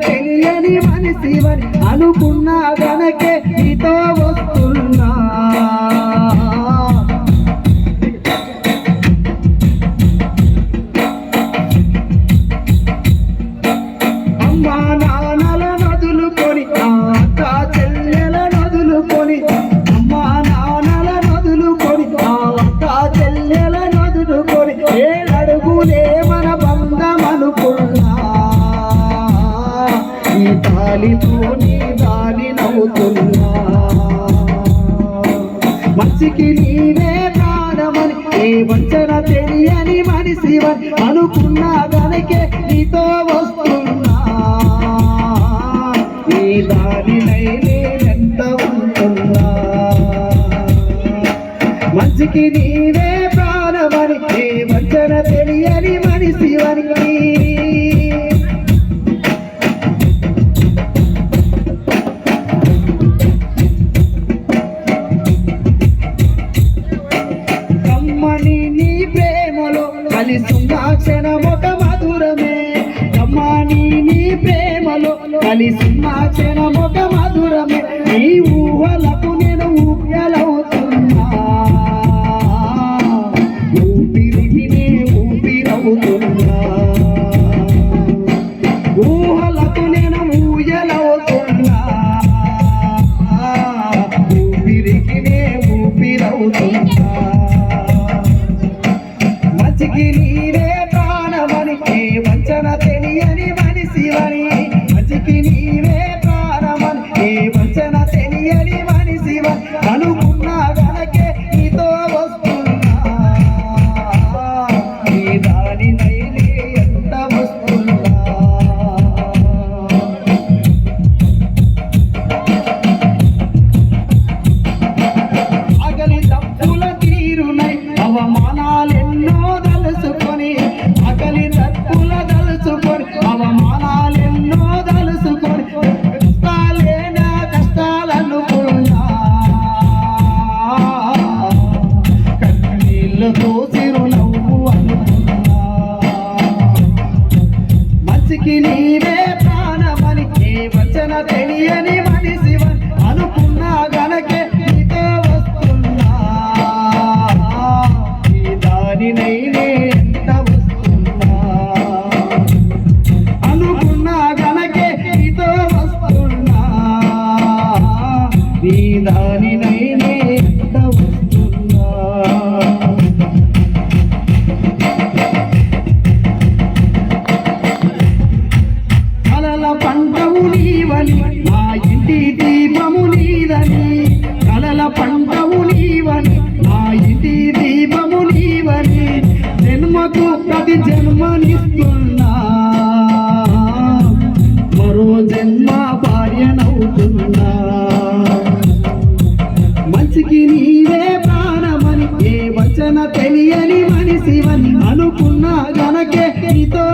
తెలియని మనిషివని అనుకున్నా గనకే నీతో వస్తున్నా అమ్మా నాన్నల నదులుకొని అక్క చెల్లెల నదులుకొని అమ్మా నాన్నల నదులుకొని అక్క చెల్లెల నదులుకొని ఏడడుగులే మన బంధమనుకున్నా ఈ తాలితో నీ దాని నవ్వుతున్నా మంచికి నీవే ప్రాణమని ఏ వంచన తెలియని మనిషివని అనుకున్నా గనకే నీతో వస్తున్నా నీ దానినై నేనెంత ఉంటున్నా మంచికి నీవే ప్రాణమని ఏ వంచన తెలియని మనిషివని నీ ప్రేమలో కలిసున్న క్షణమొక మధురమే అమ్మాని నీ ప్రేమలో కలిసున్న క్షణమొక మధురమే నీ ఊహలకు నేను ఊపిరవుతున్నా ఊపిరికి నే ఊపిరవుతున్నా ఊహలకు నేను ఊయలవుతున్నా ఊపిరికి నే ఊపిరవుతున్నా మంచికి నీవే ప్రాణమని ఏ వంచన తెలియని మనిషివని మంచికి నీవే ప్రాణమని ఏ వంచన తెలియని మనిషివని అనుకున్నా గనకే నీతో వస్తున్నా నీ దానినై ఎంత వస్తున్నా అగలి తప్పుల తీరునై అవమానాలెన్నో అకలి తప్పుల దలుచుకొని అవమానాలెన్నో దలుచుకొని కష్టాలే నా కష్టాలనుకున్నా కన్నీళ్ళతో చిరునవ్వు అనుకున్నా మంచికి నీవే ప్రాణమని ఏ వంచన తెలియని మనిషివని అనుకున్నా గనకే నీతో వస్తున్నా ఈ దానినై నీ దానినై ఎంత వస్తున్నా కలల పంటవు నీవని నా ఇంటి దీపము నీదని కలల పంటవు నీవని నా ఇంటి దీపము నీవని జన్మకు ప్రతి జన్మనిస్తున్నా మరో జన్మ భార్యనవుతున్నా మంచికి నీవే ప్రాణమని ఏ వచన తెలియని మనిషివని అనుకున్నా గనకే నీతో